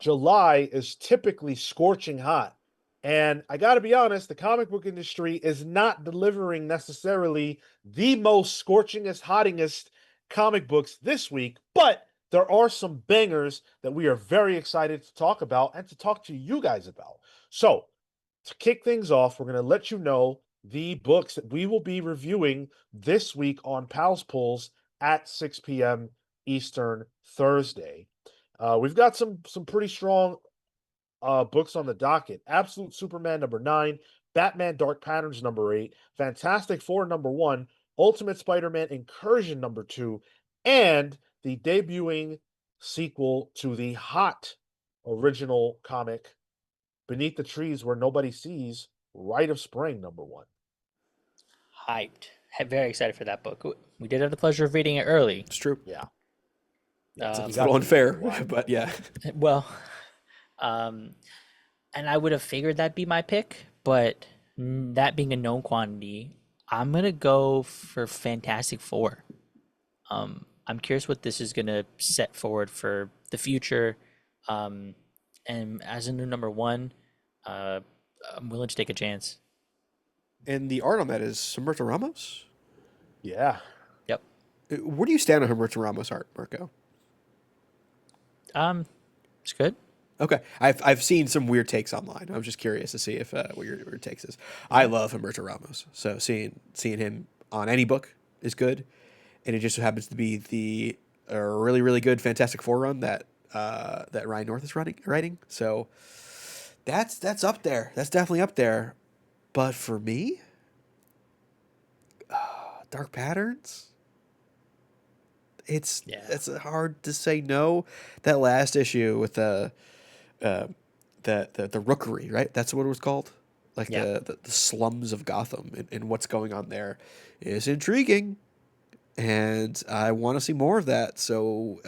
July is typically scorching hot. And I got to be honest, the comic book industry is not delivering necessarily the most scorchingest, hottingest comic books this week, but there are some bangers that we are very excited to talk about and to talk to you guys about. So, to kick things off, we're going to let you know the books that we will be reviewing this week on Pals Pulls at 6 p.m. Eastern Thursday. We've got some pretty strong books on the docket. Absolute Superman #9, Batman Dark Patterns #8, Fantastic Four #1, Ultimate Spider-Man Incursion #2, and the debuting sequel to the hot original comic Beneath the Trees Where Nobody Sees, Rite of Spring #1. Hyped. Very excited for that book. We did have the pleasure of reading it early. It's true. Yeah. Yeah, It's, so we it's a got little to read unfair, it live. but yeah. Well, um, and I would have figured that'd be my pick, but that being a known quantity, I'm gonna go for Fantastic Four. I'm curious what this is gonna set forward for the future. And as a new #1, uh, I'm willing to take a chance. And the art on that is Humberto Ramos. Yeah. Yep. Where do you stand on Humberto Ramos art, Marco? It's good. Okay, I've seen some weird takes online. I was just curious to see if what your takes is. I love Humberto Ramos, so seeing him on any book is good, and it just so happens to be the really good Fantastic Four run that that Ryan North is writing. So that's up there. That's definitely up there. But for me, Dark Patterns. It's hard to say no. That last issue with the rookery, right? That's what it was called. Like Yeah. the slums of Gotham and what's going on there is intriguing, and I want to see more of that. So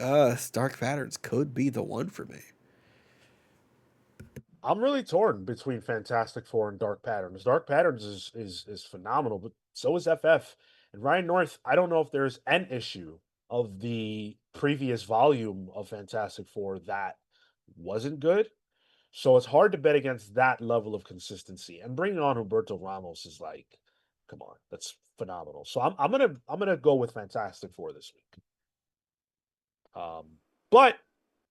Dark Patterns could be the one for me. I'm really torn between Fantastic Four and Dark Patterns. Dark Patterns is phenomenal, but so is FF. And Ryan North, I don't know if there's an issue of the previous volume of Fantastic Four that wasn't good. So it's hard to bet against that level of consistency. And bringing on Humberto Ramos is like, come on, that's phenomenal. So I'm gonna go with Fantastic Four this week. But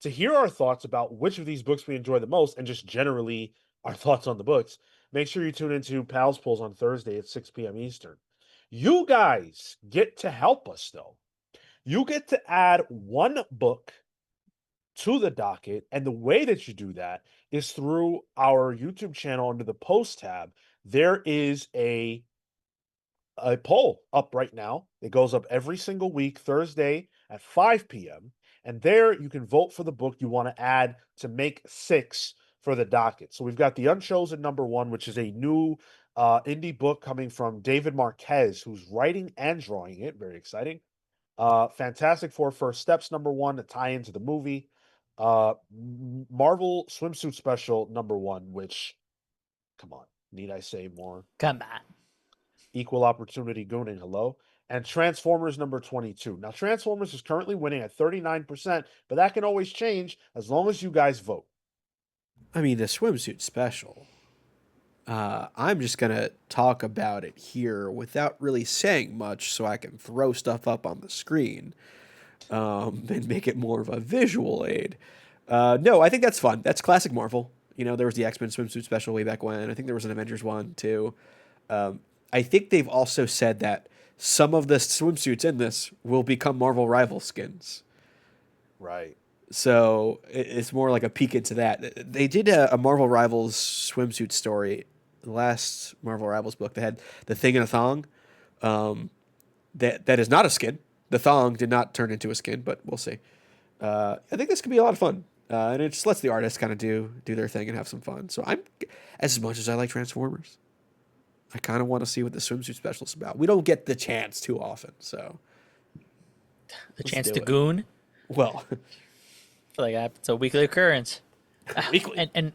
to hear our thoughts about which of these books we enjoy the most and just generally our thoughts on the books, make sure you tune into Pals Polls on Thursday at 6 p.m. Eastern. You guys get to help us, though. You get to add one book to the docket, and the way that you do that is through our YouTube channel under the post tab. There is a poll up right now. It goes up every single week, Thursday at 5 p.m. And there you can vote for the book you want to add to make 6 for the docket. So we've got The Unchosen #1, which is a new indie book coming from David Marquez, who's writing and drawing it. Very exciting. Fantastic Four First Steps #1, to tie into the movie. Marvel Swimsuit Special #1, which, come on, need I say more? Come on. Equal opportunity gooning, hello. And Transformers #22. Now, Transformers is currently winning at 39%, but that can always change as long as you guys vote. I mean, the swimsuit special. I'm just gonna talk about it here without really saying much, so I can throw stuff up on the screen and make it more of a visual aid. No, I think that's fun. That's classic Marvel. You know, there was the X-Men swimsuit special way back when. I think there was an Avengers one too. I think they've also said that some of the swimsuits in this will become Marvel rival skins. Right. So it's more like a peek into that. They did a Marvel Rivals swimsuit story. The last Marvel Rivals book, they had the thing in a thong. That is not a skin. The thong did not turn into a skin, but we'll see. I think this could be a lot of fun, and it just lets the artists kind of do their thing and have some fun. So I'm, as much as I like Transformers, I kind of want to see what the swimsuit special is about. We don't get the chance too often, so The let's chance do to it. goon. Well, I feel like it's a weekly occurrence. weekly. And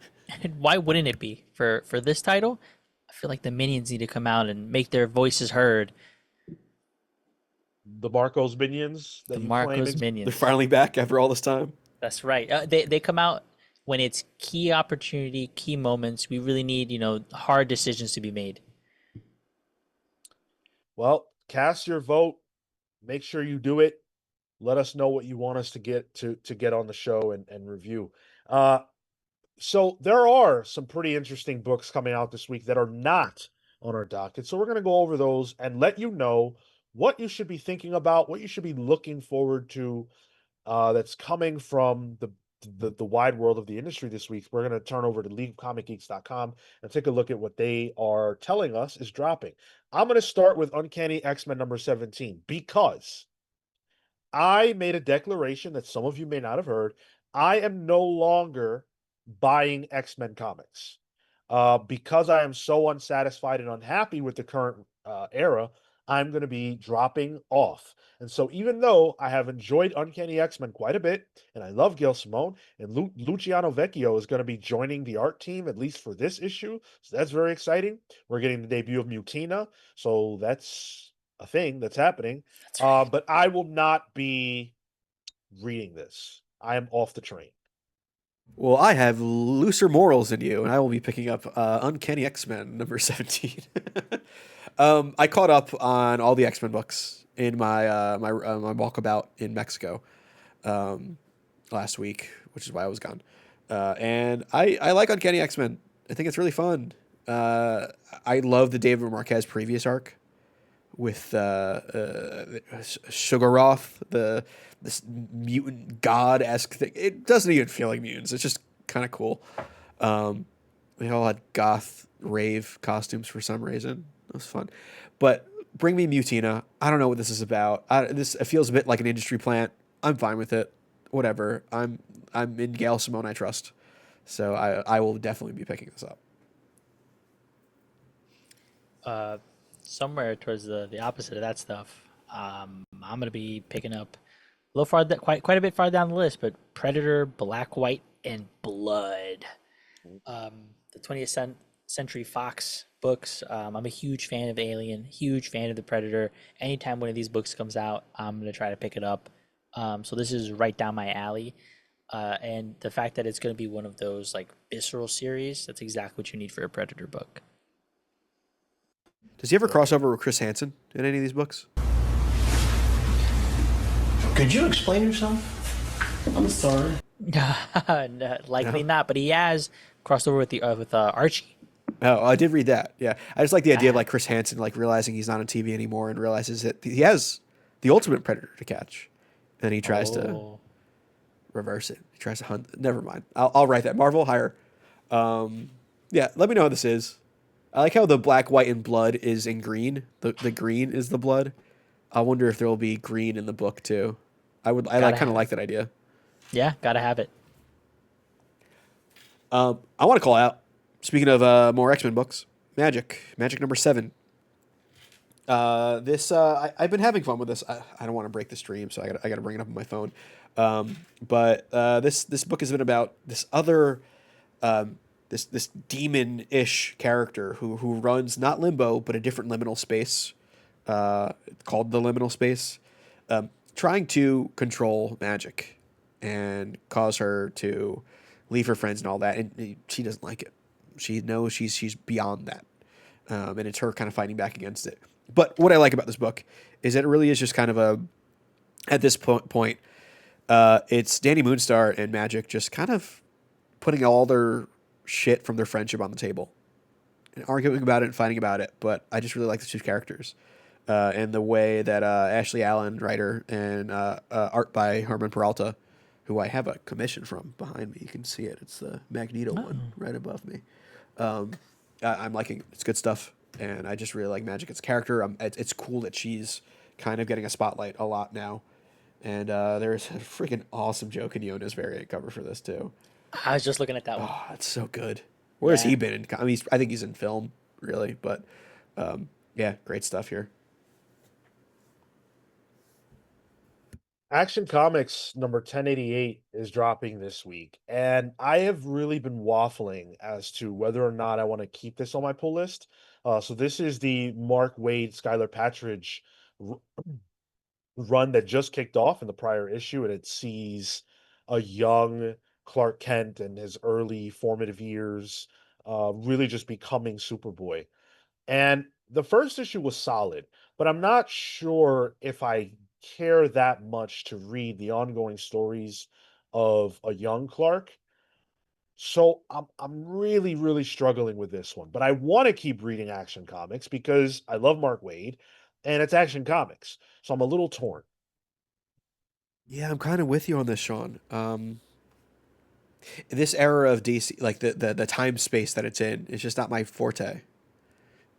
why wouldn't it be for this title? I feel like the minions need to come out and make their voices heard. The Marcos minions The that you claim Marcos exist. They're minions. finally back after all this time. That's right. They come out when it's key opportunity, key moments, we really need, hard decisions to be made. Well, cast your vote. Make sure you do it. Let us know what you want us to get on the show and review. Uh, so there are some pretty interesting books coming out this week that are not on our docket. So we're going to go over those and let you know what you should be thinking about, what you should be looking forward to, that's coming from the wide world of the industry this week. We're going to turn over to leagueofcomicgeeks.com and take a look at what they are telling us is dropping. I'm going to start with Uncanny X-Men number 17 because I made a declaration that some of you may not have heard. I am no longer buying X-Men comics. Because I am so unsatisfied and unhappy with the current era, I'm going to be dropping off. And so, even though I have enjoyed Uncanny X-Men quite a bit, and I love Gail Simone, and Luciano Vecchio is going to be joining the art team, at least for this issue. So that's very exciting. We're getting the debut of Mutina. So that's a thing that's happening. That's right. But I will not be reading this. I am off the train. Well, I have looser morals than you, and I will be picking up Uncanny X-Men number 17. I caught up on all the X-Men books in my walkabout in Mexico last week, which is why I was gone. And I like Uncanny X-Men. I think it's really fun. I love the David Marquez previous arc with Sugaroth, this mutant god-esque thing. It doesn't even feel like mutants. It's just kind of cool. They all had goth rave costumes for some reason. It was fun. But bring me Mutina. I don't know what this is about. It feels a bit like an industry plant. I'm fine with it. Whatever. I'm in Gail Simone. I trust. So I will definitely be picking this up. Somewhere towards the opposite of that stuff. I'm gonna be picking up a little far, quite a bit far down the list, but Predator, Black, White, and Blood. The 20th Century Fox books. I'm a huge fan of Alien, huge fan of the Predator. Anytime one of these books comes out, I'm gonna try to pick it up. So this is right down my alley. And the fact that it's gonna be one of those like visceral series, that's exactly what you need for a Predator book. Does he ever cross over with Chris Hansen in any of these books? Could you explain yourself? I'm sorry. No, likely No? not, but he has crossed over with Archie. Oh, I did read that. Yeah, I just like the idea of Uh, like Chris Hansen like realizing he's not on TV anymore and realizes that he has the ultimate predator to catch, and he tries to oh, reverse it. He tries to hunt. Never mind. I'll write that. Marvel hire. Yeah, let me know how this is. I like how the black, white, and blood is in green. The green is the blood. I wonder if there will be green in the book too. I like gotta kind of have like it. that idea. Yeah, gotta have it. I want to call out. Speaking of more X Men books, Magic number 7. I've been having fun with this. I don't want to break the stream, so I got to bring it up on my phone. But this book has been about this other this demon-ish character who runs not limbo but a different liminal space called the liminal space, trying to control magic and cause her to leave her friends and all that, and she doesn't like it. She knows she's beyond that, and it's her kind of fighting back against it. But what I like about this book is that it really is just kind of a at this point, it's Danny Moonstar and Magic just kind of putting all their shit from their friendship on the table and arguing about it and fighting about it. But I just really like the two characters and the way that Ashley Allen, writer, and art by Herman Peralta, who I have a commission from behind me. You can see it. It's the Magneto one right above me. I'm liking it. It's good stuff. And I just really like Magic as a character. It's cool that she's kind of getting a spotlight a lot now. And there's a freaking awesome Joe Quinones variant cover for this too. I was just looking at that one. Oh, it's so good. Where's Yeah. he been? I mean, I think he's in film, really. But yeah, great stuff here. Action Comics number 1088 is dropping this week, and I have really been waffling as to whether or not I want to keep this on my pull list. So this is the Mark Wade, Skylar Patridge r- run that just kicked off in the prior issue, and it sees a young Clark Kent and his early formative years, really just becoming Superboy. And the first issue was solid, but I'm not sure if I care that much to read the ongoing stories of a young Clark. So I'm really really struggling with this one, but I want to keep reading Action Comics because I love Mark Waid and it's Action Comics. So I'm a little torn. Yeah, I'm kind of with you on this, Sean. This era of DC, like the time space that it's in, is just not my forte.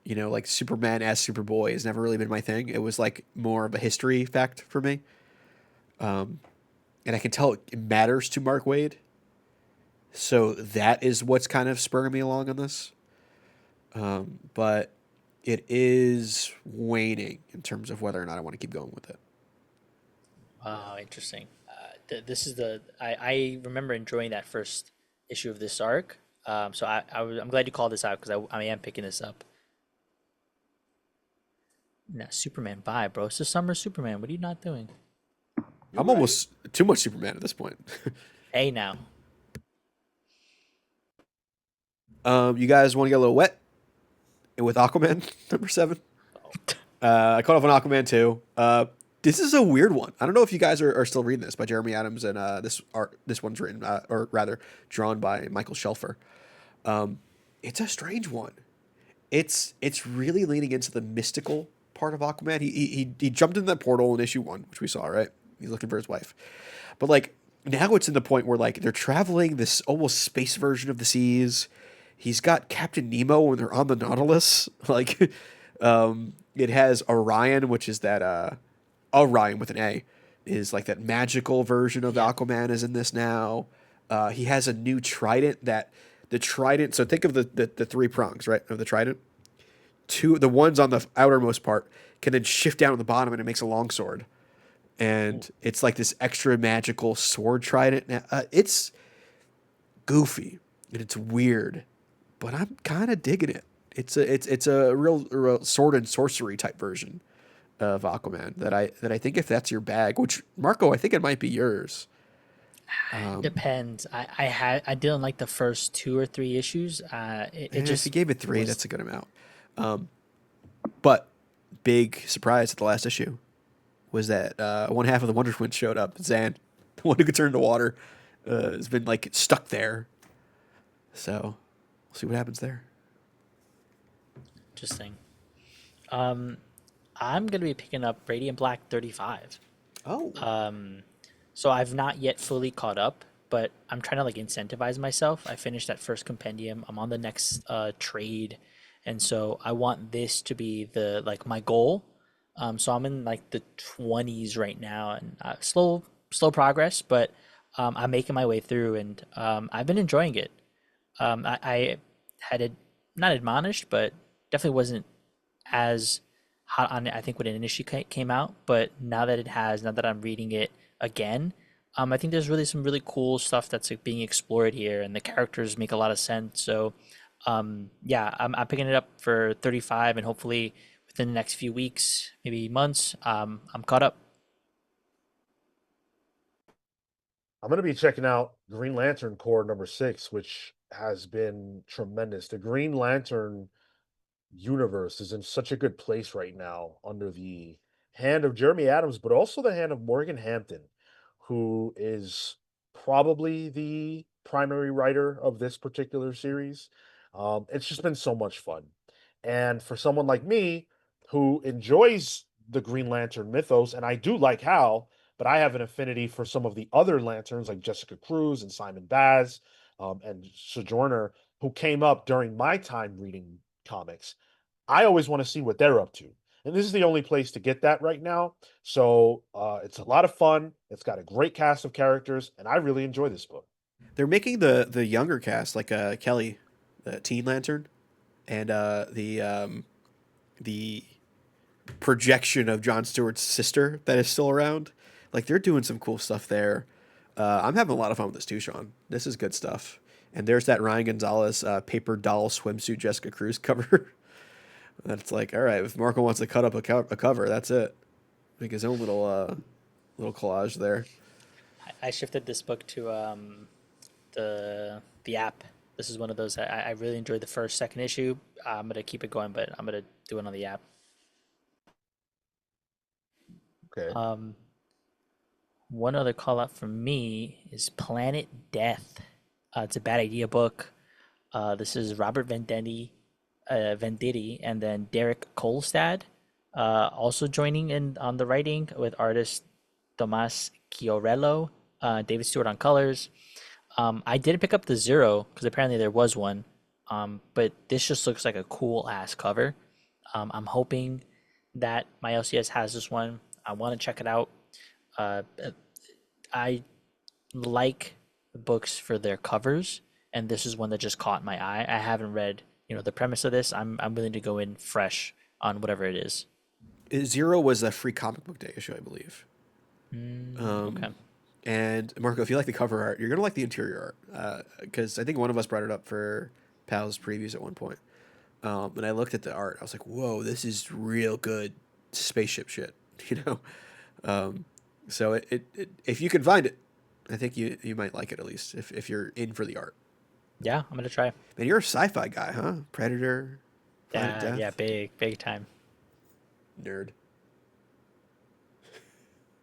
You know, like Superman as Superboy has never really been my thing. It was like more of a history fact for me. Um, and I can tell it matters to Mark Waid. So that is what's kind of spurring me along on this. But it is waning in terms of whether or not I want to keep going with it. Wow, interesting. This is I remember enjoying that first issue of this arc. So I'm glad you called this out because I am picking this up. Now, Superman, bye, bro. It's the summer Superman. What are you not doing? You're I'm right. almost too much Superman at this point. Hey, now. You guys want to get a little wet with Aquaman number 7? I caught up on Aquaman too. This is a weird one. I don't know if you guys are still reading this by Jeremy Adams, and this one's written, or rather, drawn by Michael Shelfer. It's a strange one. It's really leaning into the mystical part of Aquaman. He jumped into that portal in issue 1, which we saw, right? He's looking for his wife, but like now it's in the point where like they're traveling this almost space version of the seas. He's got Captain Nemo when they're on the Nautilus. Like, it has Orion, which is that Orion with an A, is like that magical version of Yeah. Aquaman is in this now. He has a new trident that the trident. So think of the three prongs, right, of the trident. The ones on the outermost part can then shift down at the bottom, and it makes a longsword. And it's like this extra magical sword trident. It's goofy and it's weird, but I'm kind of digging it. It's a real sword and sorcery type version of Aquaman that I think if that's your bag, which Marco, I think it might be yours. Depends. I didn't like the first 2 or 3 issues. It If you just gave it 3, was that's a good amount. But big surprise at the last issue was that one half of the Wonder Twins showed up. Zan, the one who could turn into water, has been like stuck there. So we'll see what happens there. interesting. Um, I'm gonna be picking up Radiant Black 35. Oh, So I've not yet fully caught up, but I'm trying to like incentivize myself. I finished that first compendium. I'm on the next trade, and so I want this to be the like my goal. So I'm in like the 20s right now, and slow progress, but I'm making my way through, and I've been enjoying it. I had it not admonished, but definitely wasn't as hot on it, I think, when it initially came out. But now that I'm reading it again, I think there's really some really cool stuff that's like being explored here, and the characters make a lot of sense. So, yeah, I'm picking it up for 35, and hopefully within the next few weeks, maybe months, I'm caught up. I'm going to be checking out Green Lantern Corps number 6, which has been tremendous. The Green Lantern universe is in such a good place right now under the hand of Jeremy Adams, but also the hand of Morgan Hampton, who is probably the primary writer of this particular series. It's just been so much fun. And for someone like me who enjoys the Green Lantern mythos, and I do like Hal, but I have an affinity for some of the other lanterns like Jessica Cruz and Simon Baz, and Sojourner, who came up during my time reading comics. I always want to see what they're up to. And this is the only place to get that right now. So it's a lot of fun. It's got a great cast of characters, and I really enjoy this book. they're making the younger cast like Kelly, the Teen Lantern, and the projection of John Stewart's sister that is still around. Like they're doing some cool stuff there. I'm having a lot of fun with this too, Sean. This is good stuff. And there's that Ryan Gonzalez paper doll swimsuit Jessica Cruz cover. That's like, all right, if Marco wants to cut up a cover, that's it. Make his own little collage there. I shifted this book to the app. This is one of those I really enjoyed the first, second issue. I'm gonna keep it going, but I'm gonna do it on the app. Okay. Um, One other call out from me is Planet Death. It's a bad idea book. This is Robert Venditti, and then Derek Kolstad, also joining in on the writing with artist Tomas Chiorello, David Stewart on colors. I didn't pick up the Zero because apparently there was one, but this just looks like a cool ass cover. I'm hoping that my LCS has this one. I want to check it out. Uh, I like the books for their covers, and this is one that just caught my eye. I haven't read, the premise of this. I'm willing to go in fresh on whatever it is. Zero was a free comic book day issue, I believe. Okay. And Marco, if you like the cover art, you're gonna like the interior art, because I think one of us brought it up for Pal's previews at one point. And I looked at the art, I was like, "Whoa, this is real good spaceship shit," you know. So if you can find it, I think you might like it at least if you're in for the art. Yeah, I'm gonna try. Man, you're a sci-fi guy, huh? Predator, Planet Death, Yeah, big time. nerd.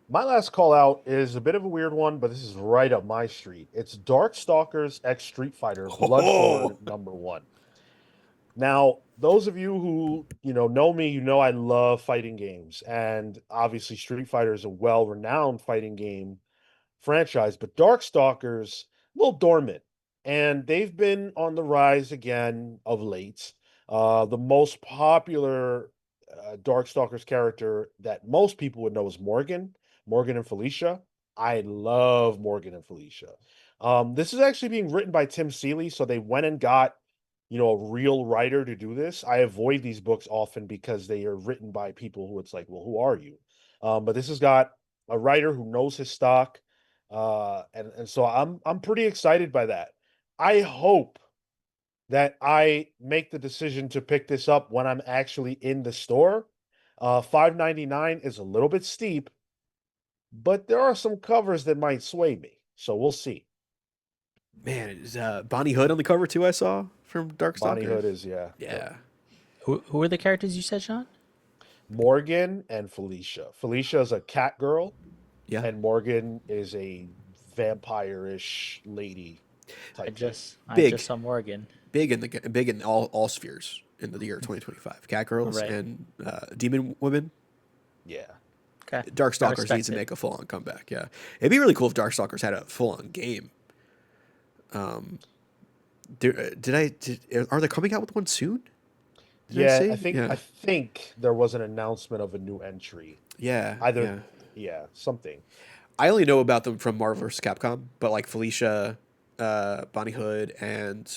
My last call out is a bit of a weird one, but this is right up my street. It's Darkstalkers X Street Fighter Oh, Bloodthorn #1. Now, those of you who know me, I love fighting games, and obviously Street Fighter is a well-renowned fighting game franchise, but Darkstalkers a little dormant, and they've been on the rise again of late. The most popular Darkstalkers character that most people would know is Morgan and Felicia. I love Morgan and Felicia. This is actually being written by Tim Seeley, so they went and got a real writer to do this. I avoid these books often because they are written by people who it's like, well, who are you? But this has got a writer who knows his stock, and so I'm pretty excited by that. I hope that I make the decision to pick this up when I'm actually in the store. 5.99 is a little bit steep, but there are some covers that might sway me. So we'll see. man, is Bonnie Hood on the cover too? I saw from Bonnie Darkstalkers. Hood is, yeah. Yep. Yeah, Who are the characters you said, Sean? Morgan and Felicia. Felicia is a cat girl, yeah. and Morgan is a vampire-ish lady I type thing. just I Big, just saw Morgan. big in all spheres in the year 2025. Catgirls Right. and demon women. Yeah. Okay. I Darkstalkers respect needs to it. make a full on comeback. Yeah, it'd be really cool if Darkstalkers had a full on game. Are they coming out with one soon? Did I Yeah, I see? think Yeah, I think there was an announcement of a new entry. yeah, Either yeah. yeah, something. I only know about them from Marvel vs. Capcom, but like Felicia, Bonnie Hood, and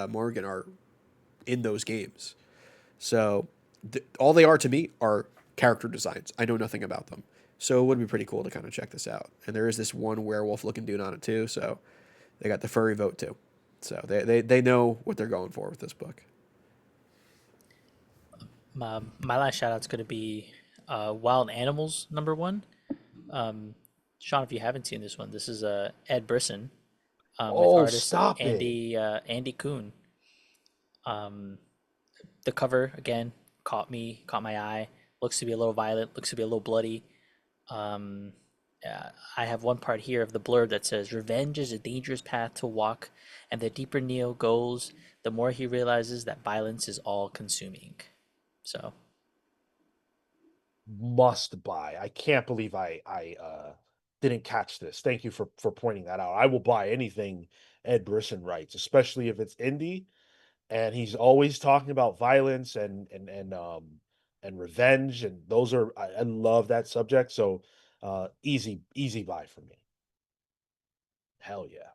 Morgan are in those games. So all they are to me are character designs. I know nothing about them. So it would be pretty cool to kind of check this out. And there is this one werewolf looking dude on it too. So they got the furry vote too. So they know what they're going for with this book. My last shout out's gonna be Wild Animals #1. Sean, if you haven't seen this one, this is Ed Brisson, with Oh, artist stop it. Andy Kuhn. The cover again caught my eye. Looks to be a little violent. Looks to be a little bloody. Um, I have one part here of the blurb that says, "Revenge is a dangerous path to walk, and the deeper Neo goes, the more he realizes that violence is all consuming." So Must buy. I can't believe I didn't catch this. Thank you for pointing that out. I will buy anything Ed Brisson writes, especially if it's indie, and he's always talking about violence and revenge, and those are I love that subject. So easy buy for me. Hell yeah.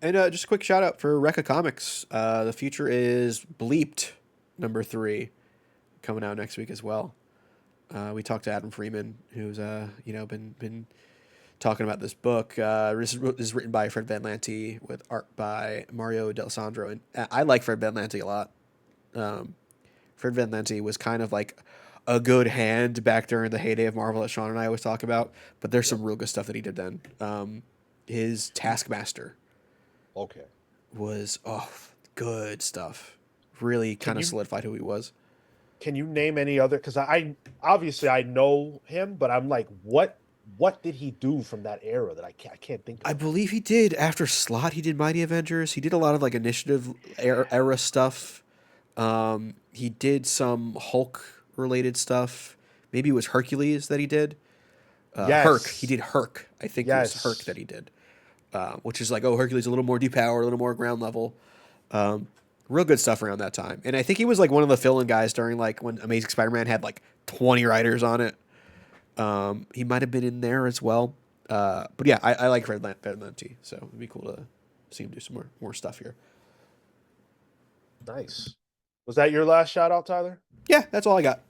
And just a quick shout out for Rekka Comics. The future is Bleeped #3 coming out next week as well. We talked to Adam Freeman, who's been talking about this book. This is written by Fred Van Lante with art by Mario D'Alessandro, and I like Fred Van Lante a lot. Fred Van Lante was kind of like a good hand back during the heyday of Marvel that Sean and I always talk about, but there's some real good stuff that he did then. His Taskmaster Okay. was good stuff. Really Can kind of you solidified who he was. can you name any other? Because I obviously I know him, but I'm like, what did he do from that era that I can't think I of? believe he did after Slot. He did Mighty Avengers. He did a lot of like initiative era stuff. He did some Hulk related stuff. Maybe it was Hercules that he did. Herc. He Yes. did Herc. I think it was Herc that Yes. he did, which is like, oh, Hercules a little more depower, a little more ground level. Real good stuff around that time. And I think he was like one of the fill-in guys during like when Amazing Spider-Man had like 20 writers on it. He might have been in there as well. But yeah, I like Red Lantern, so it'd be cool to see him do some more stuff here. Nice. Was that your last shout out, Tyler? Yeah, that's all I got.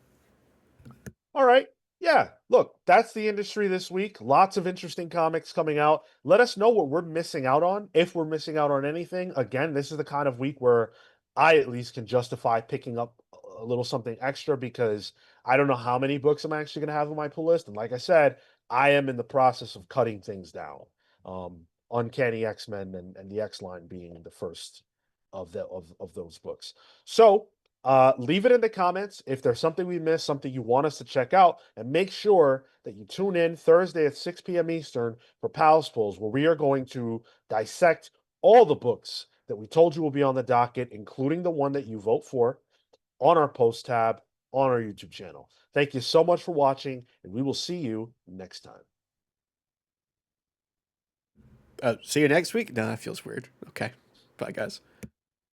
All right. Yeah. Look, that's the industry this week. Lots of interesting comics coming out. Let us know what we're missing out on. If we're missing out on anything, again, this is the kind of week where I at least can justify picking up a little something extra because I don't know how many books I'm actually going to have on my pull list. And like I said, I am in the process of cutting things down. Uncanny X-Men and the X line being the first of those books. So leave it in the comments if there's something we missed, something you want us to check out, and make sure that you tune in Thursday at 6 p.m. Eastern for Pals Pulls, where we are going to dissect all the books that we told you will be on the docket, including the one that you vote for, on our post tab on our YouTube channel. Thank you so much for watching, and we will see you next time. See you next week. No, that feels weird. Okay, bye guys.